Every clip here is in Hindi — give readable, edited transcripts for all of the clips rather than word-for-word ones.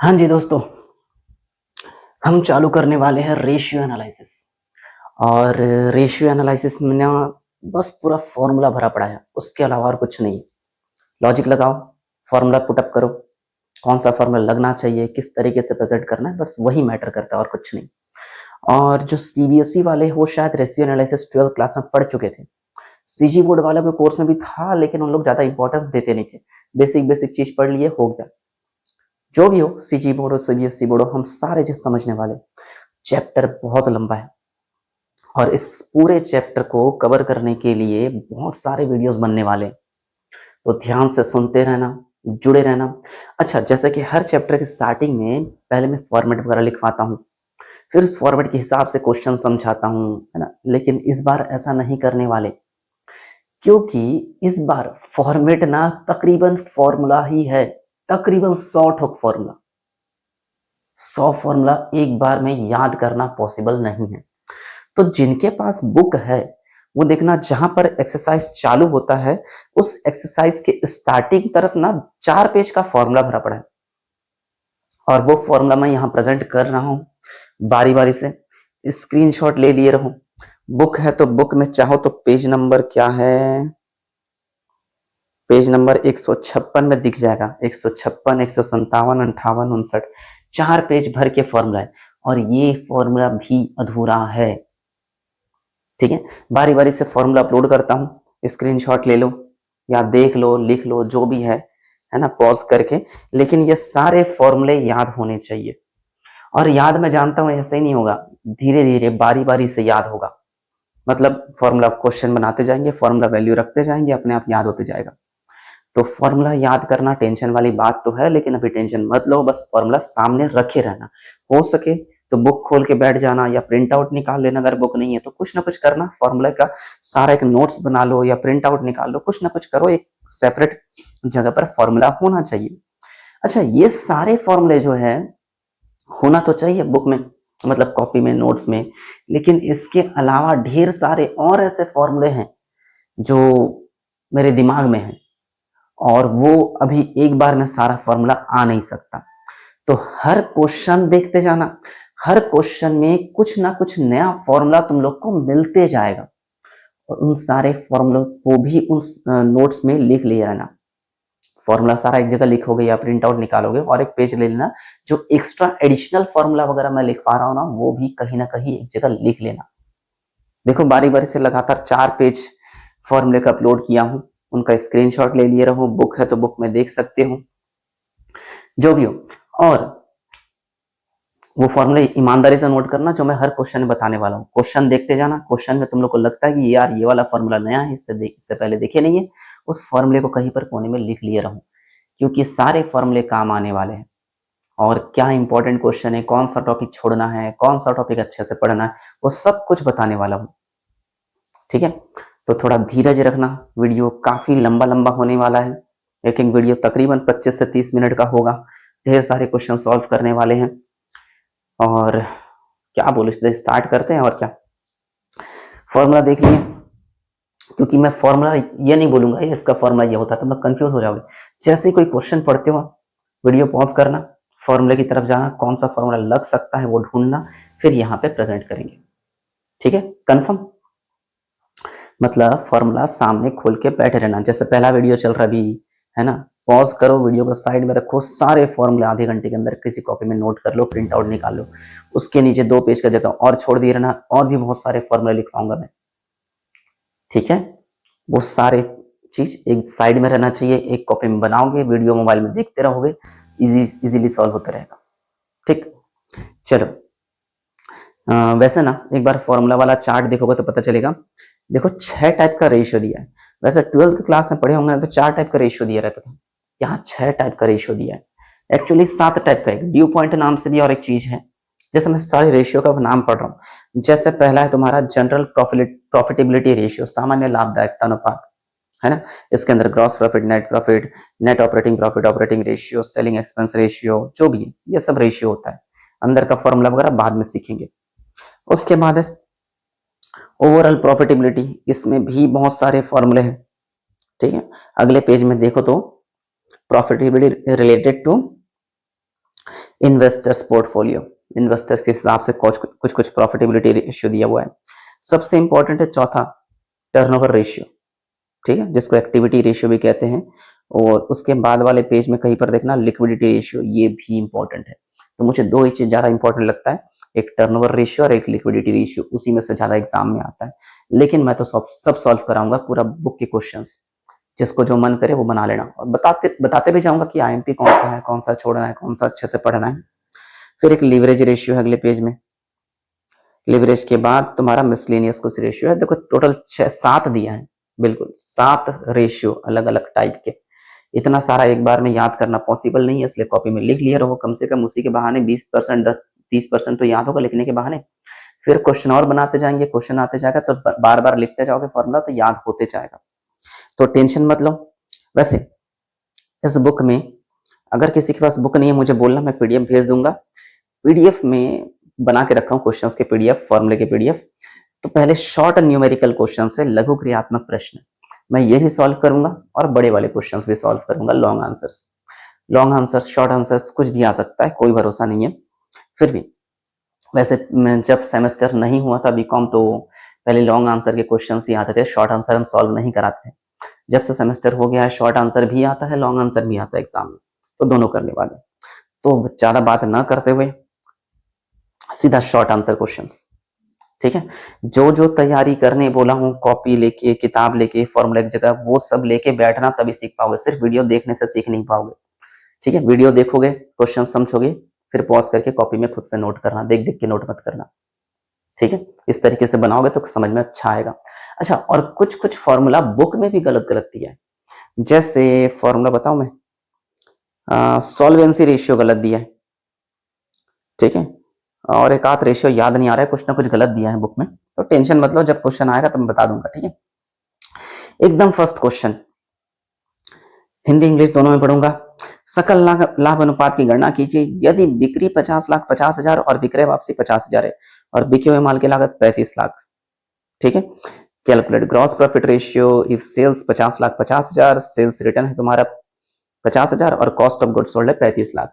हाँ जी दोस्तों, हम चालू करने वाले हैं रेशियो एनालिसिस। और रेशियो एनालिसिस में ना बस पूरा फॉर्मूला भरा पड़ा है, उसके अलावा और कुछ नहीं। लॉजिक लगाओ, फॉर्मूला पुटअप करो, कौन सा फॉर्मूला लगना चाहिए, किस तरीके से प्रेजेंट करना है, बस वही मैटर करता है और कुछ नहीं। और जो सीबीएसई वाले हो शायद रेशियो एनालिसिस 12th क्लास में पढ़ चुके थे। सीजी बोर्ड वालों के कोर्स में भी था, लेकिन उन लोग ज्यादा इंपॉर्टेंस देते नहीं थे। बेसिक बेसिक चीज पढ़ लिए, हो गया। जो भी हो, सीजी बोर्ड हो सीबीएसई बोर्ड हो, हम सारे चीज समझने वाले। चैप्टर बहुत लंबा है और इस पूरे चैप्टर को कवर करने के लिए बहुत सारे वीडियोस बनने वाले हैं, तो ध्यान से सुनते रहना, जुड़े रहना। अच्छा, जैसे कि हर चैप्टर के स्टार्टिंग में पहले मैं फॉर्मेट वगैरह लिखवाता हूँ, फिर उस फॉर्मेट के हिसाब से क्वेश्चन समझाता हूँ, है ना। लेकिन इस बार ऐसा नहीं करने वाले, क्योंकि इस बार फॉर्मेट ना तकरीबन फॉर्मूला ही है, तकरीबन 100 ठोक फॉर्मूला। 100 फॉर्मूला एक बार में याद करना पॉसिबल नहीं है। तो जिनके पास बुक है वो देखना, जहां पर एक्सरसाइज चालू होता है उस एक्सरसाइज के स्टार्टिंग तरफ ना 4 पेज का फॉर्मूला भरा पड़ा है, और वो फॉर्मूला मैं यहाँ प्रेजेंट कर रहा हूँ बारी बारी से। स्क्रीनशॉट ले लिए रहो। बुक है तो बुक में चाहो तो पेज नंबर क्या है, पेज नंबर 156 में दिख जाएगा। 156, 157, 58, 59, 4 पेज भर के फॉर्मूला है, और ये फॉर्मूला भी अधूरा है। ठीक है, बारी बारी से फॉर्मूला अपलोड करता हूँ, स्क्रीनशॉट ले लो या देख लो, लिख लो, जो भी है ना, पॉज करके। लेकिन ये सारे फॉर्मूले याद होने चाहिए, और याद मैं जानता हूँ ऐसे ही नहीं होगा, धीरे धीरे बारी बारी से याद होगा। मतलब फॉर्मूला क्वेश्चन बनाते जाएंगे, फॉर्मूला वैल्यू रखते जाएंगे, अपने आप याद होते जाएगा। तो फॉर्मूला याद करना टेंशन वाली बात तो है, लेकिन अभी टेंशन मत लो, बस फॉर्मूला सामने रखे रहना। हो सके तो बुक खोल के बैठ जाना, या प्रिंट आउट निकाल लेना। अगर बुक नहीं है तो कुछ ना कुछ करना, फॉर्मूला का सारा एक नोट्स बना लो या प्रिंट आउट निकाल लो, कुछ ना कुछ करो। एक सेपरेट जगह पर फॉर्मूला होना चाहिए। अच्छा, ये सारे फॉर्मूले जो है होना तो चाहिए बुक में, मतलब कॉपी में, नोट्स में। लेकिन इसके अलावा ढेर सारे और ऐसे फॉर्मूले हैं जो मेरे दिमाग में है, और वो अभी एक बार में सारा फॉर्मूला आ नहीं सकता। तो हर क्वेश्चन देखते जाना, हर क्वेश्चन में कुछ ना कुछ नया फॉर्मूला तुम लोग को मिलते जाएगा, और उन सारे फॉर्मूला को भी उन नोट्स में लिख लिया रहना। फॉर्मूला सारा एक जगह लिखोगे या प्रिंट आउट निकालोगे, और एक पेज ले लेना, जो एक्स्ट्रा एडिशनल फॉर्मूला वगैरह मैं लिखवा रहा हूँ ना, वो भी कहीं ना कहीं एक जगह लिख लेना। देखो, बारी बारी से लगातार 4 पेज फॉर्मूले का अपलोड किया हूँ, उनका स्क्रीनशॉट ले लिए रहो। बुक है तो बुक में देख सकते हो, जो भी हो। और वो फॉर्मूले ईमानदारी से नोट करना, जो मैं हर क्वेश्चन में बताने वाला हूँ। क्वेश्चन देखते जाना, क्वेश्चन में तुम लोग को लगता है कि यार ये वाला फॉर्मूला नया है, इससे पहले देखे नहीं है, उस फॉर्मूले को कहीं पर कोने में लिख लिए रहो, क्योंकि सारे फॉर्मूले काम आने वाले हैं। और क्या इंपॉर्टेंट क्वेश्चन है, कौन सा टॉपिक छोड़ना है, कौन सा टॉपिक अच्छे से पढ़ना है, वो सब कुछ बताने वाला हूँ। ठीक है, तो थोड़ा धीरज रखना, वीडियो काफी लंबा लंबा होने वाला है। एक एक वीडियो तकरीबन 25 से 30 मिनट का होगा। ढेर सारे क्वेश्चन सॉल्व करने वाले हैं, और क्या बोलो, इसलिए स्टार्ट करते हैं। और क्या, फॉर्मूला देख लिए, क्योंकि मैं फॉर्मूला ये नहीं बोलूंगा ये इसका फॉर्मूला ये होता है, तो मैं कंफ्यूज हो जाओगे। जैसे ही कोई क्वेश्चन पढ़ते हो, वीडियो पॉज करना, फॉर्मूले की तरफ जाना, कौन सा फॉर्मूला लग सकता है वो ढूंढना, फिर यहाँ पे प्रेजेंट करेंगे। ठीक है, कंफर्म। मतलब फॉर्मूला सामने खोल के बैठे रहना, जैसे पहला वीडियो चल रहा अभी, है ना। पॉज करो, वीडियो को साइड में रखो, सारे फॉर्मूले आधे घंटे के अंदर किसी कॉपी में नोट कर लो, प्रिंट आउट निकाल लो। उसके नीचे 2 पेज का जगह और छोड़ दिए रहना, और भी बहुत सारे फॉर्मूले लिखवाऊंगा मैं। ठीक है, वो सारे चीज एक साइड में रहना चाहिए, एक कॉपी में बनाओगे, वीडियो मोबाइल में देखते रहोगे, इजीली सॉल्व होता रहेगा। ठीक, चलो। वैसे ना एक बार फॉर्मूला वाला चार्ट देखोगे तो पता चलेगा। देखो, 6 टाइप का रेशियो दिया है। वैसे 12th की क्लास में पढ़े होंगे ना, तो 4 टाइप का रेशियो दिया रहता था, यहाँ 6 टाइप का रेशियो दिया है। एक्चुअली 7 टाइप का, एक ड्यू पॉइंट नाम से भी और एक चीज है। जैसे मैं सारे रेशियो का नाम पढ़ रहा हूँ। जैसे पहला है तुम्हारा जनरल प्रॉफिटेबिलिटी रेशियो, सामान्य लाभदायकता अनुपात, है ना। इसके अंदर gross profit, net profit, net operating profit, operating ratio, selling expense ratio, जो भी है ये सब रेशियो होता है। अंदर का फॉर्मूला वगैरह बाद में सीखेंगे। उसके बाद है ओवरऑल प्रॉफिटेबिलिटी, इसमें भी बहुत सारे फॉर्मूले हैं। ठीक है, अगले पेज में देखो तो profitability related to investors portfolio, investors के हिसाब से कुछ कुछ प्रॉफिटेबिलिटी रेशियो दिया हुआ है। सबसे इंपॉर्टेंट है चौथा, टर्नओवर रेशियो, ठीक है, जिसको एक्टिविटी रेशियो भी कहते हैं। और उसके बाद वाले पेज में कहीं पर देखना लिक्विडिटी रेशियो, ये भी इंपॉर्टेंट है। तो मुझे दो ही चीज ज्यादा इंपॉर्टेंट लगता है, एक टर्नओवर रेशियो और एक लिक्विडिटी रेशियो, उसी में से ज्यादा एग्जाम में आता है। लेकिन मैं तो सब सॉल्व कराऊंगा पूरा बुक के क्वेश्चंस, जिसको जो मन करे वो बना लेना, और बताते भी जाऊंगा कि आईएमपी कौन सा है, कौन सा छोड़ना है, कौन सा अच्छे से पढ़ना है। फिर एक लीवरेज रेशियो है अगले पेज में। लिवरेज के बाद तुम्हारा मिसलेनियस कुछ रेशियो है। देखो टोटल 6-7 दिया है, बिल्कुल 7 रेशियो अलग अलग टाइप के। इतना सारा एक बार में याद करना पॉसिबल नहीं है, इसलिए कॉपी में लिख लिया रहो कम से कम, उसी के बहाने 20% 10-30% तो याद होगा लिखने के बहाने। फिर क्वेश्चन और बनाते जाएंगे, क्वेश्चन आते जाएगा तो बार बार लिखते जाओगे फॉर्मूला तो याद होते जाएगा, तो टेंशन मत लो। वैसे इस बुक में अगर किसी के पास बुक नहीं है मुझे बोलना, मैं पीडीएफ भेज दूंगा। पीडीएफ में बना के रखा हूँ क्वेश्चंस के पीडीएफ, फॉर्मूले के पीडीएफ। तो पहले शॉर्ट न्यूमेरिकल क्वेश्चन है, लघु क्रियात्मक प्रश्न, मैं ये भी सॉल्व करूंगा और बड़े वाले क्वेश्चंस भी सॉल्व करूंगा। लॉन्ग आंसर्स, शॉर्ट आंसर्स कुछ भी आ सकता है, कोई भरोसा नहीं है। फिर भी वैसे जब सेमेस्टर नहीं हुआ था बीकॉम तो पहले लॉन्ग आंसर के क्वेश्चंस ही आते थे, शॉर्ट आंसर हम सॉल्व नहीं कराते थे। जब से सेमेस्टर हो गया है शॉर्ट आंसर भी आता है, लॉन्ग आंसर भी आता है एग्जाम में, तो दोनों करने वाले। तो ज्यादा बात ना करते हुए सीधा शॉर्ट आंसर क्वेश्चंस, ठीक है। जो जो तैयारी करने बोला हूँ, कॉपी लेके, किताब लेके, फॉर्मूला की जगह वो सब लेके बैठना, तभी सीख पाओगे। सिर्फ वीडियो देखने से सीख नहीं पाओगे, ठीक है। वीडियो देखोगे, क्वेश्चन समझोगे, फिर पॉज करके कॉपी में खुद से नोट करना, देख देख के नोट मत करना, ठीक है। इस तरीके से बनाओगे तो समझ में अच्छा आएगा। अच्छा, और कुछ कुछ फॉर्मूला बुक में भी गलत गलत दिया है। जैसे फॉर्मूला बताऊं मैं, सॉल्वेंसी रेशियो गलत दिया है, ठीक है। और एक आध रेशियो याद नहीं आ रहा है, कुछ ना कुछ गलत दिया है बुक में, तो टेंशन मत लो, जब क्वेश्चन आएगा तो मैं बता दूंगा, ठीक है। एकदम फर्स्ट क्वेश्चन, हिंदी इंग्लिश दोनों में पढ़ूंगा। सकल लाभ अनुपात की गणना कीजिए यदि बिक्री 50,50,000 और विक्रय वापसी 50,000 है और बिके हुए माल की लागत 35 लाख, ठीक है। Calculate gross profit ratio if sales 50,50,000, sales return है तुम्हारा 50,000 और कॉस्ट ऑफ गुड्स सोल्ड है 35 लाख,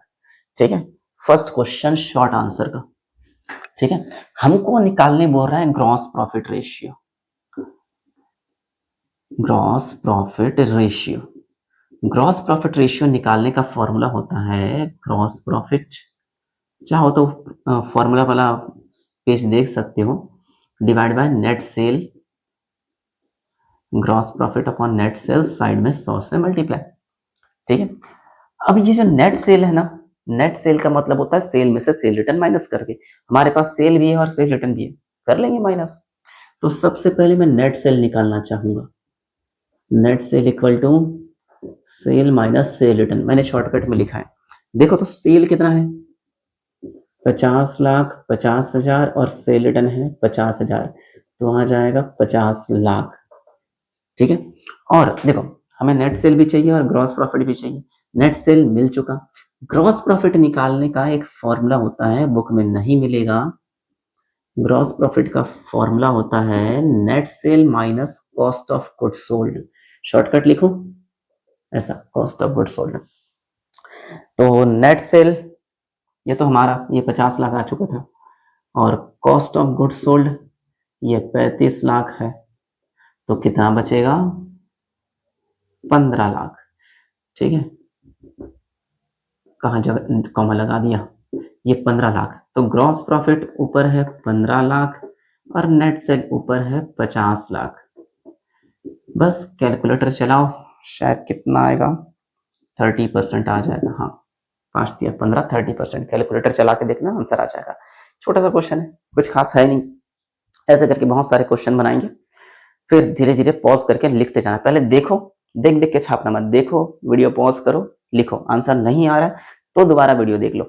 ठीक है। फर्स्ट क्वेश्चन शॉर्ट आंसर का, ठीक है। हमको निकालने बोल रहा है gross profit ratio, gross profit ratio. Gross profit ratio निकालने का फॉर्मूला होता है ग्रॉस प्रॉफिट, चाहो तो फॉर्मूला वाला पेज देख सकते हो, divide by net cell, gross profit upon net cell, side में 100 से मल्टीप्लाई, ठीक है। अब ये जो नेट सेल है ना, नेट सेल का मतलब होता है सेल में से सेल रिटर्न माइनस करके। हमारे पास सेल भी है और सेल रिटर्न भी है, कर लेंगे माइनस। तो सबसे पहले मैं नेट सेल निकालना चाहूंगा। Net sale equal to sale minus sale return, मैंने शॉर्टकट में लिखा है। देखो तो सेल कितना है 50,50,000 और सेल रिटर्न है 50,000, तो आ जाएगा 50 लाख, ठीक है। और देखो हमें नेट सेल भी चाहिए और ग्रॉस प्रॉफिट भी चाहिए। नेट सेल मिल चुका। ग्रॉस प्रॉफिट निकालने का एक फॉर्मूला होता है, बुक में नहीं मिलेगा। ग्रॉस प्रॉफिट का फॉर्मूला होता है net cell minus cost of goods sold. Shortcut लिखो ऐसा, कॉस्ट ऑफ गुड्स सोल्ड। तो नेट सेल ये तो हमारा ये 50 लाख आ चुका था, और कॉस्ट ऑफ गुड्स सोल्ड ये 35 लाख है, तो कितना बचेगा 15 लाख, ठीक है। कहाँ जगह कॉमा लगा दिया, ये 15 लाख। तो ग्रॉस प्रॉफिट ऊपर है 15 लाख और नेट सेल ऊपर है 50 लाख। बस कैलकुलेटर चलाओ, शायद कितना आएगा 30% आ जाएगा। हाँ 5 दिया 15, 30%। कैलकुलेटर चला के देखना आंसर आ जाएगा। छोटा सा क्वेश्चन है, कुछ खास है नहीं। ऐसे करके बहुत सारे क्वेश्चन बनाएंगे, फिर धीरे धीरे पॉज करके लिखते जाना। पहले देखो, देख देख के छापना मत, देखो वीडियो पॉज करो, लिखो। आंसर नहीं आ रहा है तो दोबारा वीडियो देख लो,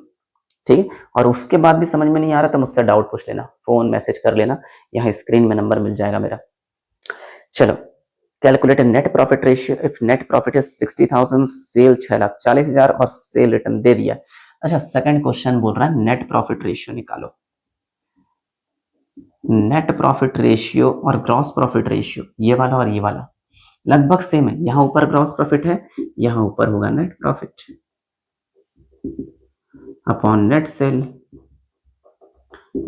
ठीक है। और उसके बाद भी समझ में नहीं आ रहा तो मुझसे डाउट पूछ लेना, फोन मैसेज कर लेना, यहाँ स्क्रीन में नंबर मिल जाएगा मेरा। चलो, calculate net profit ratio if net profit is 60,000, sale 6,40,000 और सेल रिटर्न दे दिया। अच्छा, सेकंड क्वेश्चन बोल रहा है नेट प्रॉफिट रेशियो निकालो। नेट प्रॉफिट रेशियो और ग्रॉस प्रॉफिट रेशियो, ये वाला और ये वाला लगभग सेम है। यहाँ ऊपर ग्रॉस प्रॉफिट है, यहाँ ऊपर होगा net profit. Upon net cell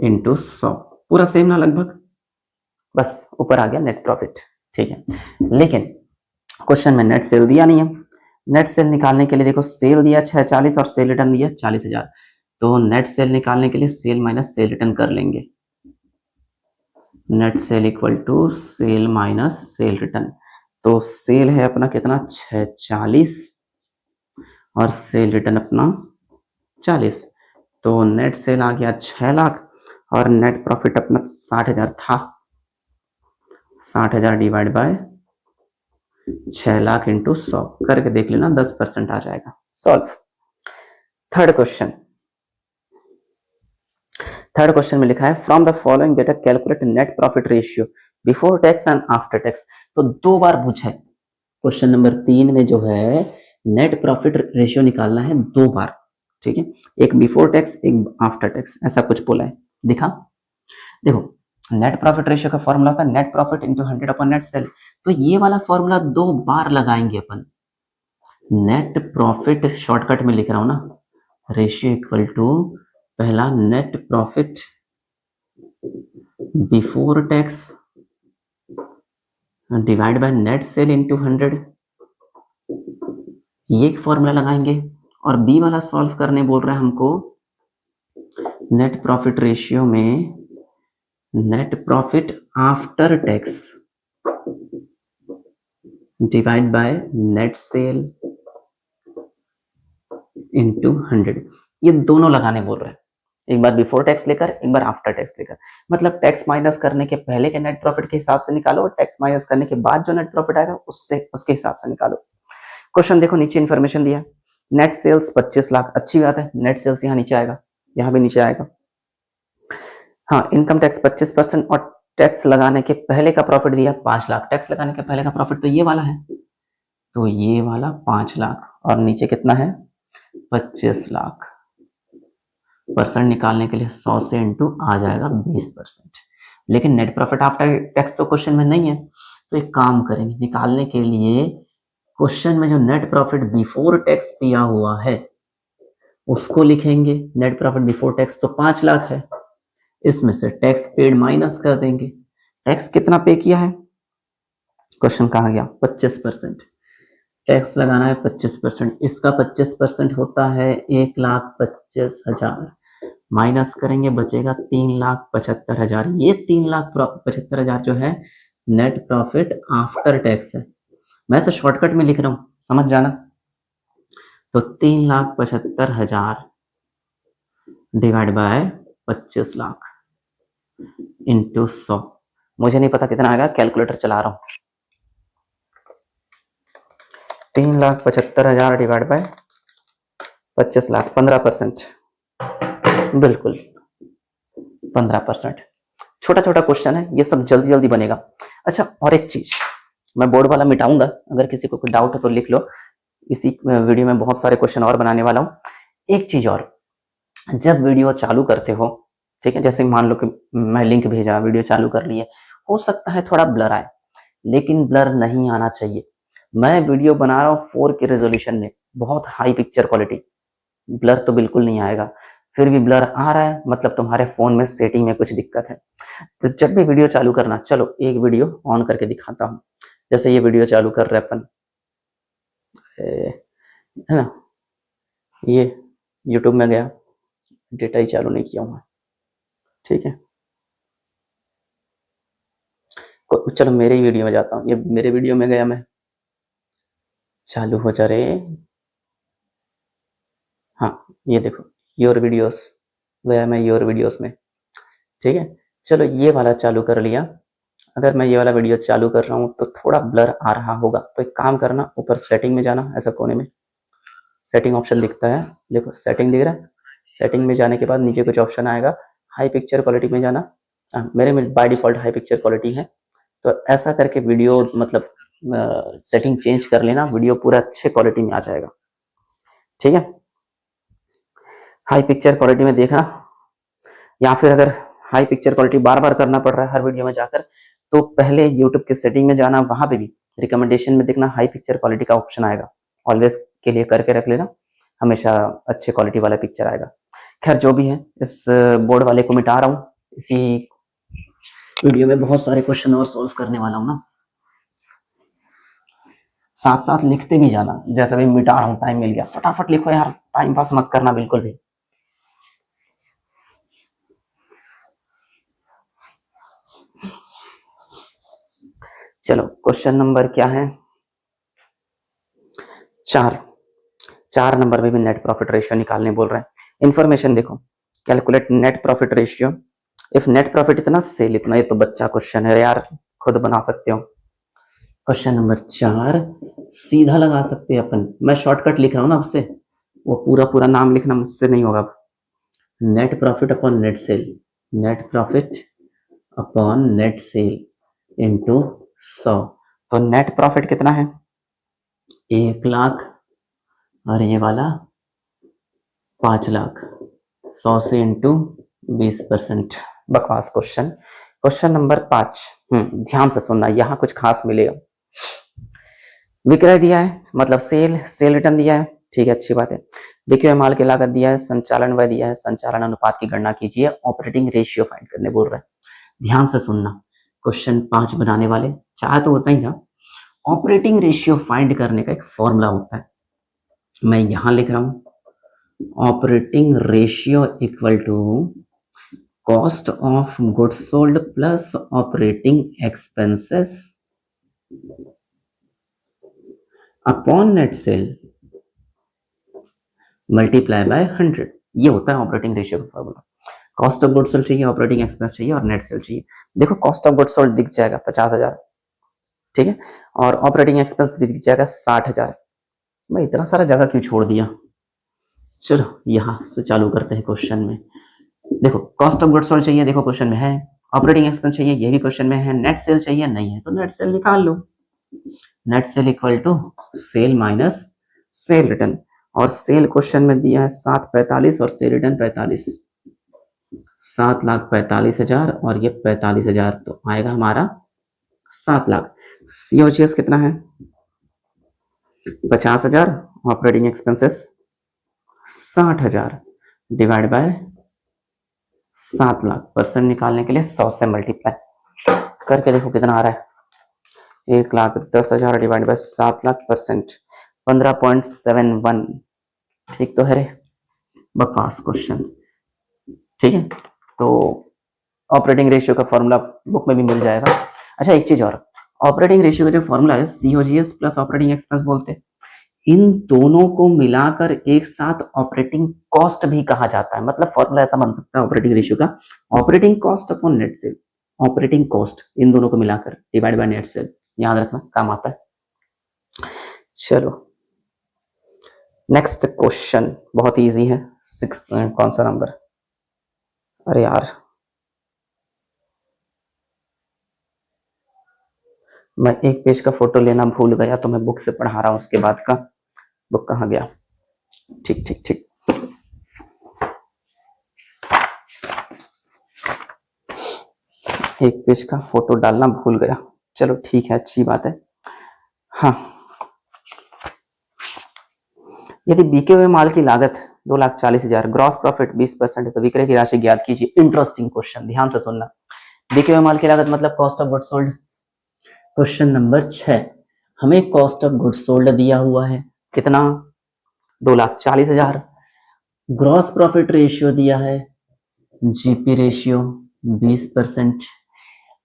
into 100, पूरा सेम ना लगभग, बस ऊपर आ गया नेट प्रॉफिट। ठीक है, लेकिन क्वेश्चन में नेट सेल दिया नहीं है। नेट सेल निकालने के लिए देखो, सेल दिया 640 और सेल रिटर्न दिया 40,000, तो नेट सेल निकालने के लिए सेल माइनस सेल रिटर्न कर लेंगे। Net sale equal to sale minus sale return. तो सेल है अपना कितना 640 और सेल रिटर्न अपना 40, तो नेट सेल आ गया 6 लाख और नेट प्रॉफिट अपना 60,000 था। 60,000 डिवाइड बाय 6 लाख इंटू 100 करके देख लेना, 10% आ जाएगा। Solve. Third question, third question में लिखा है from the following data calculate net profit ratio before tax and after tax. तो 2 बार पूछा है क्वेश्चन नंबर 3 में, जो है नेट प्रॉफिट रेशियो निकालना है 2 बार। ठीक है, एक बिफोर टैक्स एक आफ्टर टैक्स, ऐसा कुछ बोला है। दिखा, देखो नेट प्रॉफिट रेशियो का फॉर्मूला था net profit into 100 upon net cell, तो ये वाला फॉर्मूला 2 बार लगाएंगे अपन। नेट प्रॉफिट शॉर्टकट में लिख रहा हूं ना, रेशियो इक्वल टू पहला net profit before tax divide by net cell into 100, ये एक फॉर्मूला लगाएंगे। और बी वाला सॉल्व करने बोल रहा है हमको नेट प्रॉफिट रेशियो में net profit after tax divide by net cell into 100, ये दोनों लगाने बोल रहे हैं। एक बार बिफोर टैक्स लेकर, एक बार आफ्टर टैक्स लेकर। मतलब टैक्स माइनस करने के पहले के नेट प्रॉफिट के हिसाब से निकालो और टैक्स माइनस करने के बाद जो नेट प्रॉफिट आएगा उसके हिसाब से निकालो। क्वेश्चन देखो, नीचे इन्फॉर्मेशन दिया, नेट सेल्स 25 लाख, अच्छी बात है, नेट सेल्स यहाँ नीचे आएगा, यहाँ भी नीचे आएगा। हाँ, इनकम टैक्स 25% और टैक्स लगाने के पहले का प्रॉफिट दिया 5 लाख, टैक्स लगाने के पहले का प्रॉफिट तो ये वाला है, तो ये वाला 5 लाख और नीचे कितना है 25 लाख। परसेंट निकालने के लिए 100 से इंटू आ जाएगा 20%। लेकिन नेट प्रॉफिट आफ्टर टैक्स तो क्वेश्चन में नहीं है, तो एक काम करेंगे, निकालने के लिए क्वेश्चन में जो नेट प्रॉफिट बिफोर टैक्स दिया हुआ है उसको लिखेंगे। नेट प्रॉफिट बिफोर टैक्स तो 5 लाख है, इसमें से टैक्स पेड माइनस कर देंगे। टैक्स कितना पे किया है, क्वेश्चन कहा गया 25%, टैक्स लगाना है 25%, इसका 25% होता है 1,25,000, माइनस करेंगे बचेगा 3,75,000। ये 3,75,000 जो है नेट प्रॉफिट आफ्टर टैक्स है, मैं इसे शॉर्टकट में लिख रहा हूं, समझ जाना। तो 3,75,000 डिवाइड बाय 25 लाख इंटू 100, मुझे नहीं पता कितना आएगा, कैलकुलेटर चला रहा हूं। 3,75,000 डिवाइड बाय 25 लाख, 15%, बिल्कुल 15%। छोटा छोटा क्वेश्चन है, ये सब जल्दी जल्दी बनेगा। अच्छा, और एक चीज मैं बोर्ड वाला मिटाऊंगा, अगर किसी को कोई डाउट है तो लिख लो, इसी वीडियो में बहुत सारे क्वेश्चन और बनाने वाला हूं। एक चीज और, जब वीडियो चालू करते हो, ठीक है, जैसे मान लो कि मैं लिंक भेजा, वीडियो चालू कर लिए, हो सकता है थोड़ा ब्लर आए, लेकिन ब्लर नहीं आना चाहिए। मैं वीडियो बना रहा हूँ 4K रेजोल्यूशन में, बहुत हाई पिक्चर क्वालिटी, ब्लर तो बिल्कुल नहीं आएगा। फिर भी ब्लर आ रहा है, मतलब तुम्हारे फोन में सेटिंग में कुछ दिक्कत है। तो जब भी वीडियो चालू करना, चलो एक वीडियो ऑन करके दिखाता हूँ। जैसे ये वीडियो चालू कर रहे अपन, है ना, ये यूट्यूब में गया, डेटा ही चालू नहीं किया हूँ मैं, ठीक है। चलो मेरे ही वीडियो में जाता हूँ, ये मेरे वीडियो में गया मैं, चालू हो जा रहे, हाँ ये देखो योर वीडियोस, गया मैं योर वीडियोस में, ठीक है। चलो ये वाला चालू कर लिया, अगर मैं ये वाला वीडियो चालू कर रहा हूँ तो थोड़ा ब्लर आ रहा होगा, तो एक काम करना, ऊपर सेटिंग में जाना, ऐसा कोने में सेटिंग ऑप्शन दिखता है, देखो सेटिंग दिख रहा है, सेटिंग में जाने के बाद नीचे कुछ ऑप्शन आएगा, हाई पिक्चर क्वालिटी में जाना। मेरे में by default high picture quality है, तो ऐसा करके वीडियो मतलब सेटिंग चेंज कर लेना, वीडियो पूरा अच्छे क्वालिटी में आ जाएगा, ठीक है। हाई पिक्चर क्वालिटी में देखना, या फिर अगर हाई पिक्चर क्वालिटी बार बार करना पड़ रहा है हर वीडियो में जाकर, तो पहले यूट्यूब के सेटिंग में जाना, वहां पे भी रिकमेंडेशन में देखना हाई पिक्चर क्वालिटी का ऑप्शन आएगा, ऑलवेज के लिए करके रख लेना, हमेशा अच्छे क्वालिटी वाला पिक्चर आएगा। खैर जो भी है, इस बोर्ड वाले को मिटा रहा हूँ। इसी वीडियो में बहुत सारे क्वेश्चन और सॉल्व करने वाला हूँ ना, साथ साथ लिखते भी जाना। जैसे भी मिटा रहा हूँ, टाइम मिल गया फटाफट लिखो यार, टाइम पास मत करना बिल्कुल भी। चलो क्वेश्चन नंबर क्या है, 4 नंबर में भी नेट प्रॉफिट रेशियो निकालने बोल रहे हैं। इंफॉर्मेशन देखो, calculate net profit ratio if net profit इतना सेल इतना। ये तो बच्चा क्वेश्चन है यार, खुद बना सकते हो। क्वेश्चन नंबर 4 सीधा लगा सकते हैं अपन, मैं शॉर्टकट लिख रहा हूँ ना आपसे, वो पूरा पूरा नाम लिखना मुझसे नहीं होगा। Net profit upon net cell, net profit upon net cell into 100। तो नेट प्रॉफिट कितना है, 1 लाख, और ये वाला 5 लाख। 100 से इंटू 20%। बकवास क्वेश्चन। क्वेश्चन नंबर 5, ध्यान से सुनना, यहाँ कुछ खास मिलेगा। विक्रय दिया है, मतलब सेल रिटर्न दिया है, ठीक है, अच्छी बात है। बिके हुए माल की लागत दिया है, संचालन व्यय दिया है, संचालन अनुपात की गणना कीजिए, ऑपरेटिंग रेशियो फाइंड करने बोल रहे हैं। ध्यान से सुनना, क्वेश्चन 5 बनाने वाले, 4 तो होता ही ना। ऑपरेटिंग रेशियो फाइंड करने का एक फॉर्मूला होता है, मैं यहां लिख रहा हूं, operating ratio equal to cost of goods sold plus operating expenses upon net sale multiply by 100। ये होता है ऑपरेटिंग रेशियो का formula. Cost of goods sold चाहिए, ऑपरेटिंग एक्सपेंस चाहिए और नेट सेल चाहिए। देखो कॉस्ट ऑफ गुड्स सोल्ड दिख जाएगा 50,000, ठीक है, और ऑपरेटिंग एक्सपेंस भी दिख जाएगा 60,000। मैं इतना सारा जगह क्यों छोड़ दिया। चलो यहां से चालू करते हैं क्वेश्चन में। देखो कॉस्ट ऑफ गुड्स सोल्ड चाहिए, देखो क्वेश्चन में है। ऑपरेटिंग एक्सपेंस चाहिए, ये भी क्वेश्चन में है। नेट सेल चाहिए, नहीं है तो नेट सेल निकाल लो। Net sale equal to sale minus sale return, और सेल क्वेश्चन में दिया है 745 और सेल रिटर्न 45। 7,45,000 और ये 45,000, तो आएगा हमारा 7 लाख। सीओजीएस कितना है, 50,000, operating expenses 60,000 divide by 7 lakh. Percent निकालने के लिए 100 से मल्टीप्लाई करके देखो कितना आ रहा है। 1,10,000 डिवाइड बाय 7 लाख, परसेंट 15.71। ठीक तो है रे, बकवास क्वेश्चन, ठीक है। तो ऑपरेटिंग रेशियो का फॉर्मूला बुक में भी मिल जाएगा। अच्छा एक चीज और, ऑपरेटिंग रेशियो का जो फॉर्मूला है सीओजीएस प्लस ऑपरेटिंग एक्सपेंस बोलते हैं। इन दोनों को मिलाकर एक साथ ऑपरेटिंग कॉस्ट भी कहा जाता है। मतलब फॉर्मूला ऐसा बन सकता है ऑपरेटिंग रेशियो का, operating cost upon net cell, operating cost in दोनों को मिलाकर डिवाइड बाय नेट सेल, याद रखना काम आता है। चलो नेक्स्ट क्वेश्चन बहुत इजी है, 6 कौन सा नंबर, अरे यार मैं एक पेज का फोटो लेना भूल गया, तो मैं बुक से पढ़ा रहा हूं, उसके बाद का बुक कहाँ गया। ठीक ठीक ठीक, एक पेज का फोटो डालना भूल गया, चलो ठीक है, अच्छी बात है। हाँ, यदि बिके हुए माल की लागत 2,40,000, ग्रॉस प्रॉफिट 20% है, तो विक्रय की राशि ज्ञात कीजिए। इंटरेस्टिंग क्वेश्चन, ध्यान से सुनना। बिके हुए माल की लागत मतलब cost of goods sold. Question number 6, हमें कॉस्ट ऑफ गुड्स सोल्ड दिया हुआ है कितना, 2,40,000। ग्रॉस प्रॉफिट रेशियो दिया है, जीपी रेशियो 20%।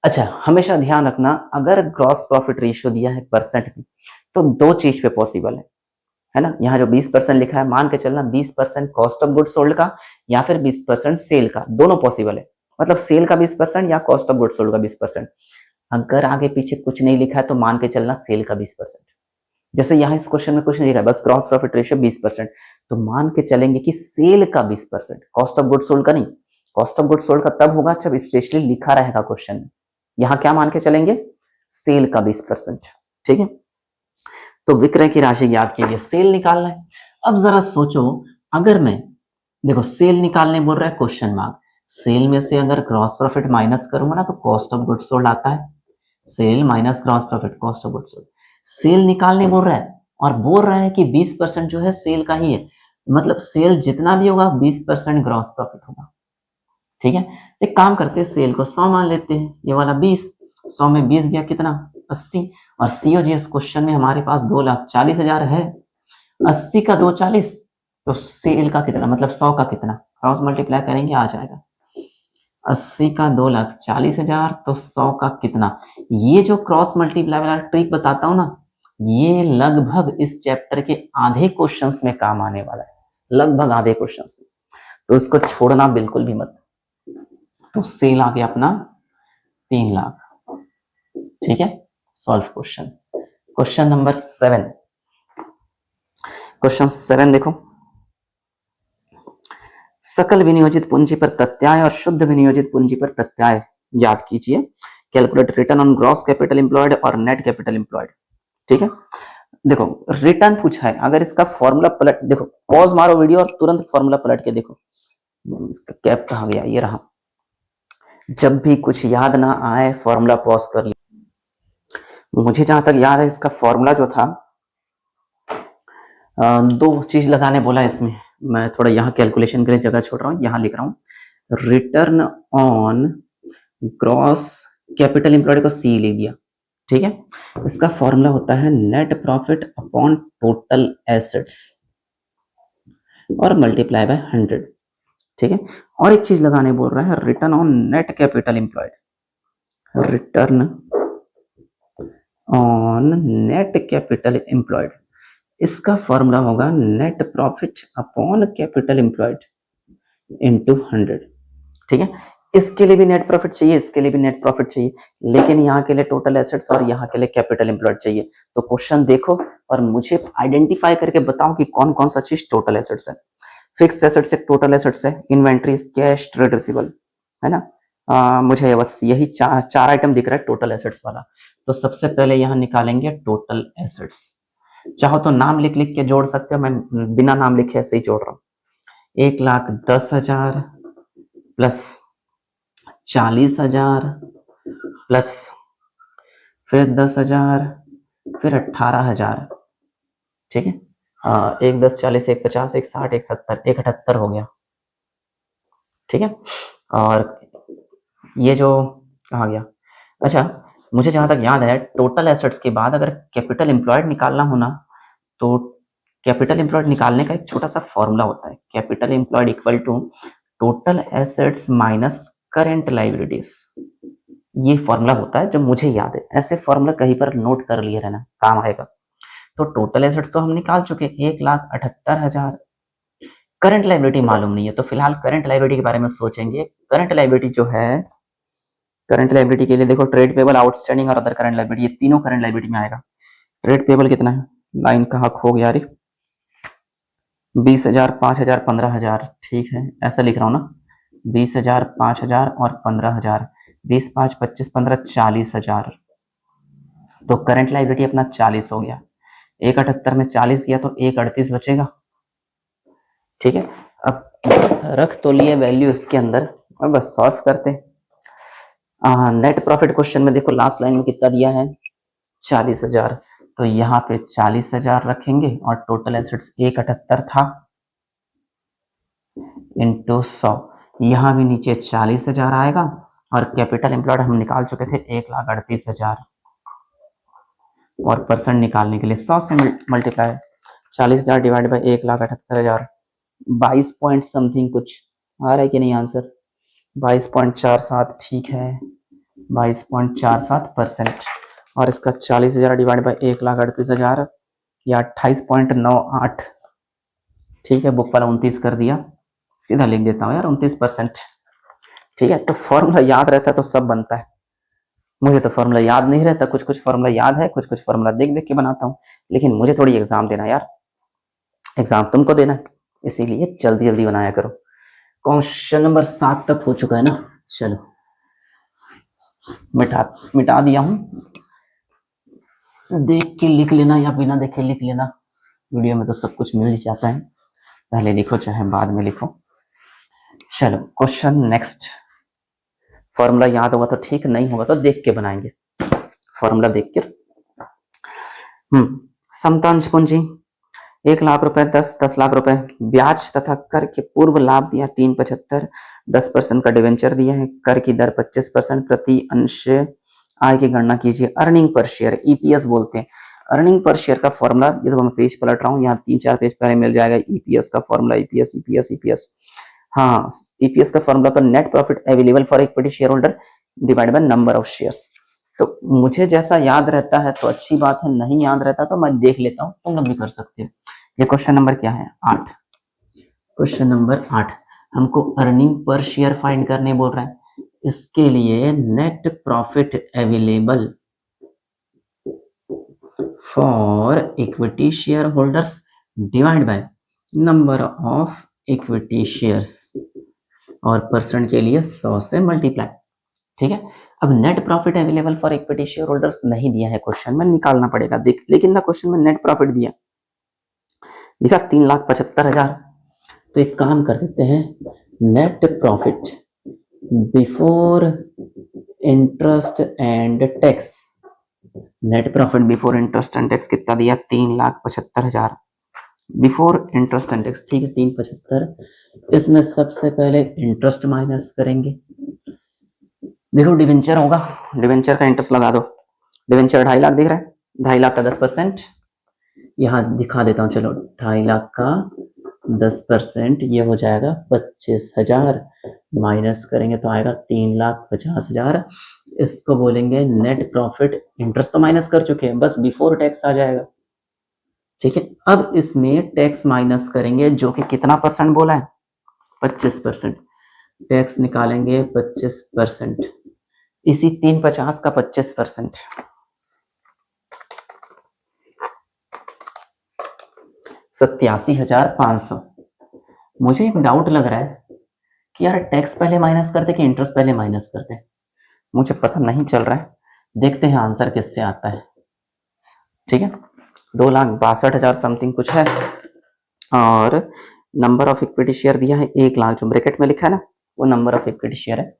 अच्छा हमेशा ध्यान रखना, अगर ग्रॉस प्रॉफिट रेशियो दिया है परसेंट में, तो दो चीज पे पॉसिबल है ना। यहाँ जो 20% लिखा है, मान के चलना 20% कॉस्ट ऑफ गुड्स सोल्ड का या फिर 20% सेल का, दोनों पॉसिबल है। मतलब सेल का 20% या कॉस्ट ऑफ गुड्स सोल्ड का 20%। अगर आगे पीछे कुछ नहीं लिखा है तो मान के चलना सेल का 20%। जैसे यहाँ इस क्वेश्चन में कुछ नहीं लिखा है, बस ग्रॉस प्रॉफिट रेशियो 20%, तो मान के चलेंगे कि सेल का 20%, कॉस्ट ऑफ गुड्स सोल्ड का नहीं। कॉस्ट ऑफ गुड्स सोल्ड का तब होगा जब स्पेशली लिखा रहेगा क्वेश्चन में। यहाँ क्या मान के चलेंगे, सेल का 20%, ठीक है। तो विक्रय की राशि ज्ञात कीजिए, सेल निकालना है। अब जरा सोचो, अगर मैं, देखो सेल निकालने बोल रहा है क्वेश्चन मार्क, सेल में से अगर ग्रॉस प्रॉफिट माइनस करूंगा ना तो कॉस्ट ऑफ गुड्स सोल्ड आता है। Sale minus gross profit, cost of goods sold. Sale निकालने बोल रहा है और बोल रहा है कि 20% जो है सेल का ही है, मतलब सेल जितना भी होगा 20% ग्रॉस प्रॉफिट होगा। ठीक है, एक काम करते हैं, सेल को 100 मान लेते हैं, ये वाला 20, 100 में 20 गया कितना 80, और सीओजीएस क्वेश्चन में हमारे पास 2,40,000 है, 80 का 2,40, तो सेल का कितना मतलब 100 का कितना, क्रॉस मल्टीप्लाई करेंगे आ जाएगा 80 का 2,40,000, तो 100 का कितना। ये जो क्रॉस मल्टीप्लाई वाला ट्रिक बताता हूं ना, ये लगभग इस चैप्टर के आधे क्वेश्चंस में काम आने वाला है, लगभग आधे क्वेश्चंस में, तो इसको छोड़ना बिल्कुल भी मत। तो सेल आ गया अपना 3 लाख। ठीक है, solve question. Question number 7, question 7 देखो, सकल विनियोजित पूंजी पर प्रत्याय और शुद्ध विनियोजित पूंजी पर प्रत्याय याद कीजिए। Calculate return on gross capital employed और नेट कैपिटल एम्प्लॉयड। ठीक है, देखो रिटर्न पूछा है, अगर इसका फॉर्मूला पलट, देखो पॉज मारो वीडियो और तुरंत फॉर्मूला पलट के देखो, इसका कैप कहाँ गया, ये रहा। जब भी कुछ याद ना आए फॉर्मूला पॉज कर लिया। मुझे जहां तक याद है इसका फॉर्मूला जो था, 2 चीज लगाने बोला इसमें, मैं थोड़ा यहाँ कैलकुलेशन के लिए जगह छोड़ रहा हूँ, यहाँ लिख रहा हूँ, return on gross capital employed को सी ले दिया। ठीक है, इसका फॉर्मूला होता है net profit upon total assets और मल्टीप्लाई बाय 100। ठीक है, और एक चीज लगाने बोल रहा है, return on net capital employed, return on net capital employed, इसका फॉर्मूला होगा net profit upon capital employed into 100। ठीक है, इसके लिए भी नेट प्रॉफिट चाहिए, इसके लिए भी नेट प्रॉफिट चाहिए, लेकिन यहाँ के लिए टोटल एसेट्स और यहाँ के लिए कैपिटल एम्प्लॉयड चाहिए। तो क्वेश्चन देखो और मुझे आइडेंटिफाई करके बताओ कि कौन कौन सा चीज टोटल एसेट्स है। फिक्स्ड एसेट्स एक टोटल एसेट्स है, इन्वेंट्रीज, कैश, ट्रेड रिसीवेबल, है ना। मुझे बस यही चार आइटम दिख रहा है टोटल एसेट्स वाला। तो सबसे पहले यहाँ निकालेंगे टोटल एसेट्स। चाहो तो नाम लिख लिख के जोड़ सकते हो, मैं बिना नाम लिखे ऐसे ही जोड़ रहा हूँ। 1,10,000 प्लस 40,000 प्लस फिर 10,000 फिर 18,000। ठीक है, 1, 10, 40, 1, 50, 1, 60, 1, 70, 1, 78 हो गया। ठीक है, और ये जो कहाँ गया, अच्छा मुझे जहां तक याद है टोटल एसेट्स के बाद अगर कैपिटल एम्प्लॉयड निकालना हो ना, तो कैपिटल एम्प्लॉयड निकालने का एक छोटा सा फॉर्मूला होता है, capital employed equal to total assets minus current liabilities. ये फॉर्मूला होता है जो मुझे याद है, ऐसे फॉर्मूला कहीं पर नोट कर लिए रहना, काम आएगा। तो टोटल एसेट्स तो हम निकाल चुके 1,78,000, करंट लाइबिलिटी मालूम नहीं है, तो फिलहाल करंट लाइबिलिटी के बारे में सोचेंगे। करंट लाइबिलिटी जो है, करंट लाइबिलिटी के लिए देखो ट्रेड पेबल, आउटस्टैंडिंग और अदर करंट लाइबिलिटी, ये तीनों करंट लाइबिलिटी में आएगा। ट्रेड पेबल कितना है, लाइन कहाँ खो गया रे, 20,000, 5,000, 15,000। ठीक है, ऐसा लिख रहा हूँ ना, 20,000, 5,000 और 15,000, 20, 5, 25, 15, 40,000। तो करंट लाइबिलिटी अपना 40 हो गया, 1,78 में 40 गया तो 1,38 बचेगा। ठीक है, अब रख तो लिए वैल्यू इसके अंदर और बस सॉल्व करते हैं। नेट प्रॉफिट क्वेश्चन में देखो लास्ट लाइन में कितना दिया है, 40,000, तो यहाँ पे 40,000 रखेंगे और टोटल एसेट्स 1,78 था इंटू 100, यहाँ भी नीचे 40,000 आएगा, और कैपिटल एम्प्लॉयड हम निकाल चुके थे 1,38,000, और परसेंट निकालने के लिए 100 से multiply, 40,000 divide by 1,78,000, 22 point something कुछ आ रहा है कि नहीं आंसर, 22.47। ठीक है, 22.47%, और इसका 40,000 डिवाइड बाई 1,38,000 या 28.98। ठीक है, बुक वाला 29 कर दिया, सीधा लिख देता हूँ यार 29%। ठीक है, तो फॉर्मूला याद रहता है तो सब बनता है, मुझे तो फॉर्मूला याद नहीं रहता, कुछ कुछ फॉर्मूला याद है, कुछ कुछ फॉर्मूला देख देख के बनाता हूँ, लेकिन मुझे थोड़ी एग्जाम देना यार, एग्जाम तुमको देना है, इसीलिए जल्दी जल्दी बनाया करो। क्वेश्चन नंबर 7 तक हो चुका है ना, चलो मिटा दिया हूं, देख के लिख लेना या बिना देखे लिख लेना, वीडियो में तो सब कुछ मिल जाता है, पहले लिखो चाहे बाद में लिखो। चलो क्वेश्चन नेक्स्ट, फॉर्मूला याद होगा तो ठीक, नहीं होगा तो देख के बनाएंगे, फॉर्मूला देख के। समतांश पूंजी 1 लाख रुपए 10 लाख रुपए ब्याज तथा कर के पूर्व लाभ दिया 3.75, 10% का डिवेंचर दिया है, कर की दर 25%, प्रति अंश आय की गणना कीजिए। अर्निंग पर शेयर ईपीएस बोलते हैं। अर्निंग पर शेयर का फॉर्मूला, ये तो मैं पेज पलट रहा हूँ, यहाँ 3-4 पेज पहले मिल जाएगा। ईपीएस का फॉर्मूला, ईपीएस ईपीएस ईपीएस, हाँ, ईपीएस का फॉर्मूला तो net profit available for equity share holder divide by number of shares. तो मुझे जैसा याद रहता है तो अच्छी बात है, नहीं याद रहता तो मैं देख लेता हूँ, तुम लोग भी कर सकते हो। ये क्वेश्चन नंबर क्या है? 8। क्वेश्चन नंबर 8 हमको अर्निंग पर शेयर फाइंड करने बोल रहा है। इसके लिए net profit available for equity share holders divide by number of equity shares, और परसेंट के लिए 100 से मल्टीप्लाई। ठीक है, अब net profit available for equity share holders नहीं दिया है क्वेश्चन में, निकालना पड़ेगा। देख, लेकिन ना क्वेश्चन में नेट प्रॉफिट दिया, दिखा 3,75,000। तो एक काम कर देते हैं, net profit before interest and tax, net profit before interest and tax कितना दिया? 3,75,000 बिफोर इंटरेस्ट एंड टैक्स। ठीक है, 375। इसमें सबसे पहले इंटरेस्ट माइनस करेंगे। देखो डिवेंचर होगा, डिवेंचर का इंटरेस्ट लगा दो। डिवेंचर 2.5 लाख दिख रहा है, 2.5 लाख का 10%, यहाँ दिखा देता हूँ, चलो 2.5 लाख का 10%, ये हो जाएगा 25,000, माइनस करेंगे तो आएगा 3,50,000। इसको बोलेंगे नेट प्रॉफिट। इंटरेस्ट तो माइनस कर चुके हैं, बस बिफोर टैक्स आ जाएगा। ठीक है, अब इसमें टैक्स माइनस करेंगे, जो कि कितना परसेंट बोला है? 25%। टैक्स निकालेंगे 25%, इसी 350 का 25%, 87,500। मुझे एक डाउट लग रहा है कि यार टैक्स पहले माइनस करते कि इंटरेस्ट पहले माइनस करते, मुझे पता नहीं चल रहा है। देखते हैं आंसर किससे आता है। ठीक है, 2,62,000 समथिंग कुछ है, और नंबर ऑफ इक्विटी शेयर दिया है 1 लाख, जो ब्रैकेट में लिखा है ना, वो नंबर ऑफ इक्विटी शेयर है।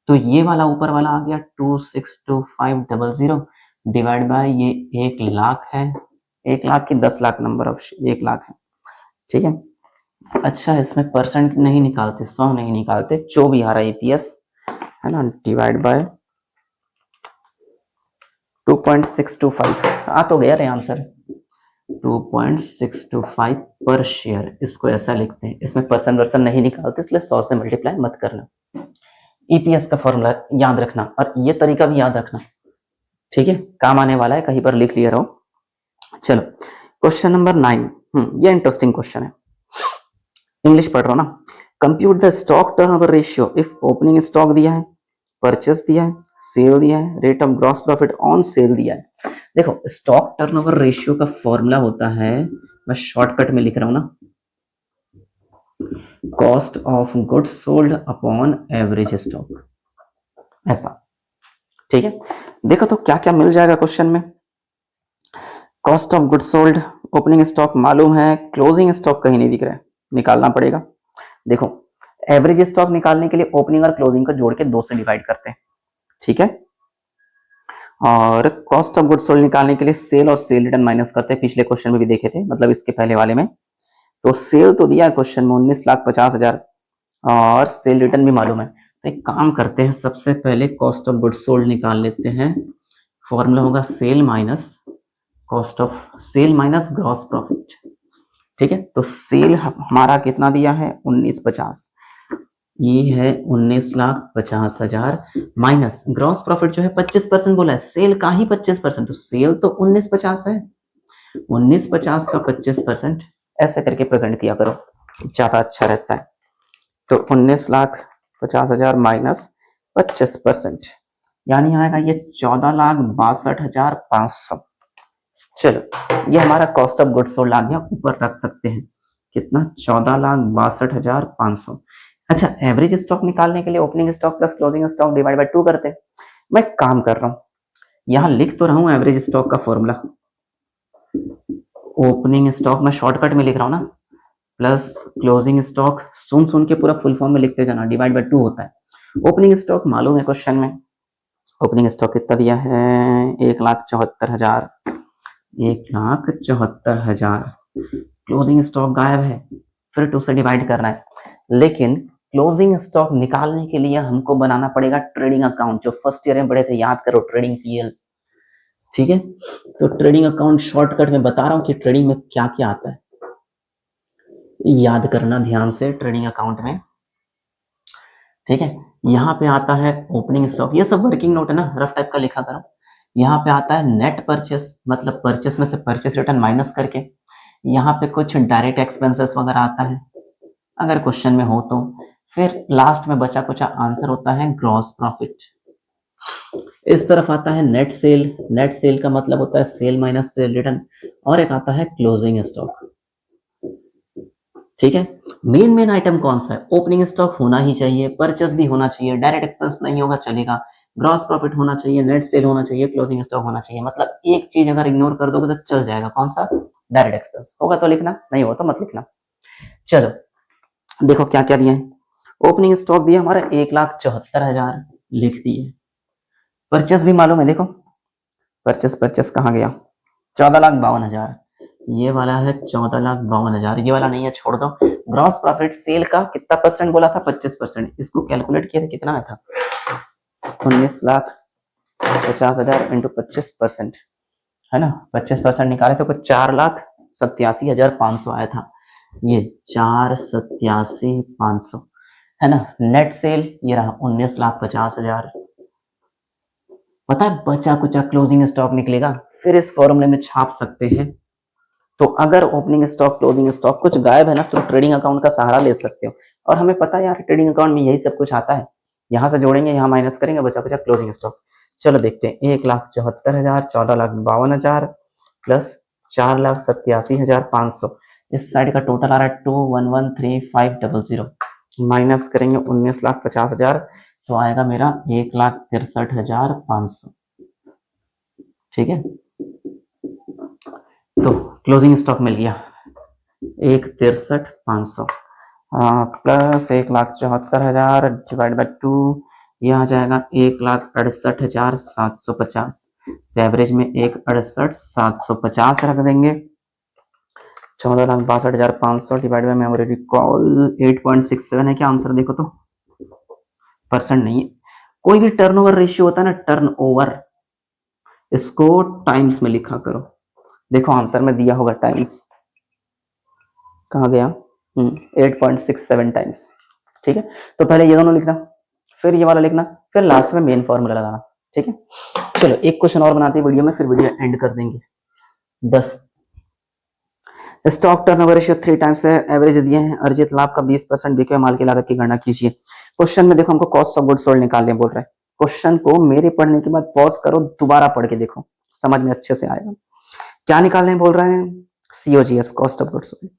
तो ये वाला ऊपर वाला आ गया 262500 डिवाइड बाय ये 1 लाख है, 1 लाख की 10 लाख नंबर ऑफ 1 लाख है। ठीक है, अच्छा इसमें परसेंट नहीं निकालते, 100 नहीं निकालते, जो भी आ रहा है ईपीएस है ना, डिवाइड बाय 2.625 आ तो गया रे आंसर, 2.625 पर शेयर। इसको ऐसा लिखते हैं, इसमें परसेंट वर्सन नहीं निकालते, इसलिए 100 से मल्टीप्लाई मत करना। ईपीएस का फॉर्मूला याद रखना, और ये तरीका भी याद रखना। ठीक है, काम आने वाला है, कहीं पर लिख लिया रहो। चलो क्वेश्चन नंबर 9, ये इंटरेस्टिंग क्वेश्चन है, इंग्लिश पढ़ रहा हूं ना। Compute the stock turnover ratio if opening stock दिया है, परचेस दिया है, सेल दिया है, rate of gross profit on sale दिया है। देखो स्टॉक टर्नओवर रेशियो का फॉर्मूला होता है, मैं शॉर्टकट में लिख रहा हूं ना, cost of goods sold upon average stock, ऐसा। ठीक है, देखो तो क्या क्या मिल जाएगा क्वेश्चन में। Cost of goods sold, opening stock मालूम है, क्लोजिंग स्टॉक कहीं नहीं दिख रहा है, निकालना पड़ेगा। देखो एवरेज स्टॉक निकालने के लिए ओपनिंग और क्लोजिंग को जोड़ के 2 से डिवाइड करते हैं। ठीक है, और कॉस्ट ऑफ गुड्स सोल्ड निकालने के लिए सेल और सेल रिटर्न माइनस करते हैं, पिछले क्वेश्चन में भी देखे थे, मतलब इसके पहले वाले में। तो सेल तो दिया है क्वेश्चन में 19,50,000, और सेल रिटर्न भी मालूम है। तो एक काम करते हैं, सबसे पहले कॉस्ट ऑफ गुड्स सोल्ड निकाल लेते हैं। फॉर्मूला होगा sale minus cost of sale minus gross profit. ठीक है, तो सेल हमारा कितना दिया है? 19,50, ये है 19,50,000, माइनस ग्रॉस प्रॉफिट जो है 25% बोला है, सेल का ही 25%, तो सेल तो 19,50 है, 19,50 का 25%, ऐसे करके प्रेजेंट किया करो, ज्यादा अच्छा रहता है। तो 19,50,000 माइनस 25%, यानी आएगा ये 14,62,500। चलो ये हमारा कॉस्ट ऑफ गुड्स सोल्ड आ गया, ऊपर रख सकते हैं कितना? 14,62,500। अच्छा एवरेज स्टॉक निकालने के लिए opening stock plus closing stock divide by 2 करते हैं। मैं काम कर रहा हूं, यहां लिख तो रहा हूं एवरेज स्टॉक का फॉर्मूला, ओपनिंग स्टॉक मैं शॉर्टकट में लिख रहा हूं ना, प्लस क्लोजिंग स्टॉक सुन के पूरा फुल फॉर्म में लिखते जाना, डिवाइड बाय 2 होता है। ओपनिंग स्टॉक मालूम है क्वेश्चन में, ओपनिंग स्टॉक कितना दिया है? 1,74,000, 1,74,000 क्लोजिंग स्टॉक गायब है, फिर 2 से डिवाइड करना है। लेकिन क्लोजिंग स्टॉक निकालने के लिए हमको बनाना पड़ेगा ट्रेडिंग अकाउंट, जो फर्स्ट ईयर में पढ़े थे, याद करो, ट्रेडिंग पीएल। ठीक है, तो ट्रेडिंग अकाउंट शॉर्टकट में बता रहा हूं कि ट्रेडिंग में क्या क्या आता है, याद करना ध्यान से ट्रेडिंग अकाउंट में। ठीक है, यहाँ पे आता है ओपनिंग स्टॉक, ये सब वर्किंग नोट है ना, रफ टाइप का लिखा करो। यहाँ पे आता है नेट परचेस, मतलब परचेस में से परचेस रिटर्न माइनस करके। यहाँ पे कुछ डायरेक्ट एक्सपेंसेस वगैरह आता है अगर क्वेश्चन में हो तो। फिर लास्ट में बचा कुछ आंसर होता है ग्रॉस प्रॉफिट। इस तरफ आता है नेट सेल, नेट सेल का मतलब होता है सेल माइनस सेल रिटर्न, और एक आता है क्लोजिंग स्टॉक। ठीक है, मेन आइटम कौन सा है? ओपनिंग स्टॉक होना ही चाहिए, परचेस भी होना चाहिए, डायरेक्ट एक्सपेंस नहीं होगा चलेगा, ग्रॉस प्रॉफिट होना चाहिए, नेट सेल होना चाहिए, क्लोजिंग स्टॉक होना चाहिए। मतलब एक चीज अगर इग्नोर कर दोगे तो चल जाएगा, कौन सा? Direct expense. होगा तो लिखना, नहीं हो तो मत लिखना। चलो देखो क्या क्या दिया है। ओपनिंग स्टॉक दिया हमारा 1,74,000, लिख दिए। परचेस भी मालूम है, देखो परचेस कहाँ गया, 14,52,000, ये वाला है 14,52,000, ये वाला नहीं है, छोड़ दो। ग्रॉस प्रॉफिट सेल का कितना परसेंट बोला था? 25%। इसको कैलकुलेट किया था, कितना आया था? 19,50,000 इंटू 25%, है ना। 25% निकाले तो कुछ 4,87,500 आया था। ये 4,87,500 है ना। नेट सेल ये रहा 19,50,000। पता है बचा कुचा क्लोजिंग स्टॉक निकलेगा, फिर इस फॉर्मूले में छाप सकते हैं। तो अगर ओपनिंग स्टॉक क्लोजिंग स्टॉक कुछ गायब है ना, तो ट्रेडिंग अकाउंट का सहारा ले सकते हो। और हमें पता है यार ट्रेडिंग अकाउंट में यही सब कुछ आता है, यहाँ से जोड़ेंगे, यहाँ माइनस करेंगे, बचा बचा क्लोजिंग स्टॉक। चलो देखते हैं, 1,74,000, 14,52,000 प्लस 4,87,500, इस साइड का टोटल आ रहा है 211,3500, माइनस करेंगे 19,50,000, तो आएगा मेरा 1,63,500। ठीक है, तो क्लोजिंग स्टॉक मिल गया 1,63,500 प्लस 1,74,000 डिवाइड बाई 2, यह आ जाएगा 1,68,750। तो एवरेज में 1,68,750 रख देंगे। 14,62,500 डिवाइड बाई मेमोरी रिकॉल 8.67 है क्या आंसर? देखो तो परसेंट नहीं है, कोई भी टर्नओवर रेशियो होता है ना, टर्नओवर, इसको टाइम्स में लिखा करो। देखो आंसर में दिया होगा टाइम्स, कहाँ गया? 8.67 टाइम्स। ठीक है, तो पहले ये दोनों लिखना, फिर ये वाला लिखना, फिर लास्ट में मेन फॉर्मूला लगाना। ठीक है, चलो एक क्वेश्चन और बनाते हैं वीडियो में, फिर वीडियो एंड कर देंगे। 10 स्टॉक टर्नओवर रेशियो 3 टाइम्स है, एवरेज दिए हैं, अर्जित लाभ का 20%, बिके माल की लागत की गणना कीजिए। क्वेश्चन में देखो हमको कॉस्ट ऑफ गुड्स सोल्ड निकालने बोल रहा है। क्वेश्चन को मेरे पढ़ने के बाद पॉज करो, दोबारा पढ़ के देखो, समझ में अच्छे से आएगा। क्या निकालने बोल रहे हैं? COGS, cost of goods sold.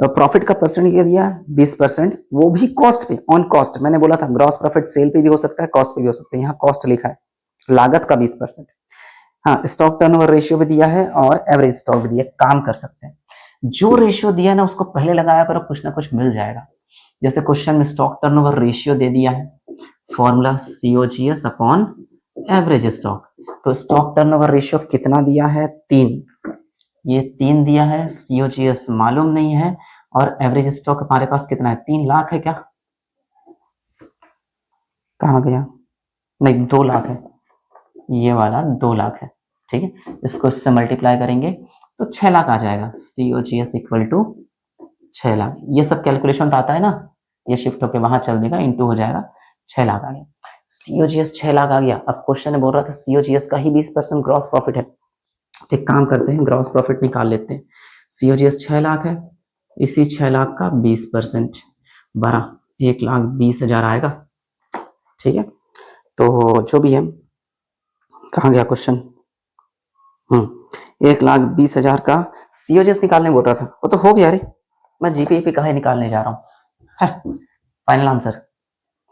Profit का परसेंट क्या दिया? 20%, वो भी कॉस्ट पे, ऑन कॉस्ट। मैंने बोला था ग्रॉस प्रॉफिट सेल पे भी हो सकता है, कॉस्ट पे भी हो सकता है, यहाँ कॉस्ट लिखा है, लागत का 20%। हाँ, स्टॉक टर्नओवर रेशियो भी दिया है और एवरेज स्टॉक भी दिया है, काम कर सकते हैं। जो रेशियो दिया है ना उसको पहले लगाया करो, कुछ ना कुछ मिल जाएगा। जैसे क्वेश्चन में स्टॉक टर्नओवर रेशियो दे दिया है, formula COGS upon average stock. तो स्टॉक टर्नओवर रेशियो कितना दिया है? 3, ये 3 दिया है, COGS मालूम नहीं है, और एवरेज स्टॉक हमारे पास कितना है? 3 लाख है क्या? कहाँ गया? नहीं, 2 लाख है, ये वाला 2 लाख है। ठीक है, इसको इससे मल्टीप्लाई करेंगे तो 6 लाख आ जाएगा। COGS equal to 6 lakh. ये सब कैलकुलेशन तो आता है ना, ये शिफ्ट होके वहां चल देगा, इंटू हो जाएगा, 6 लाख आ गया। COGS 6 लाख आ गया। अब क्वेश्चन में बोल रहा था COGS का ही 20% ग्रॉस प्रॉफिट है, तो एक काम करते हैं, ग्रॉस प्रॉफिट निकाल लेते हैं। COGS 6 लाख है, इसी 6 लाख का 20% 1,20,000 आएगा। ठीक है, तो जो भी है, कहाँ गया क्वेश्चन? 1,20,000 का COGS निकालने बोल रहा था, वो तो हो गया रे, मैं GPP काहे निकालने जा रहा हूँ। फाइनल आंसर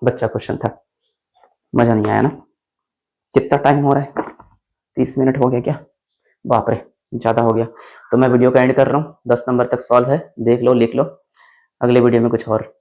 बच्चा क्वेश्चन था, मजा नहीं आया ना। कितना टाइम हो रहा है? 30 मिनट हो गया क्या? बाप रे, ज्यादा हो गया। तो मैं वीडियो का एंड कर रहा हूँ, 10 नंबर तक सॉल्व है, देख लो, लिख लो, अगले वीडियो में कुछ और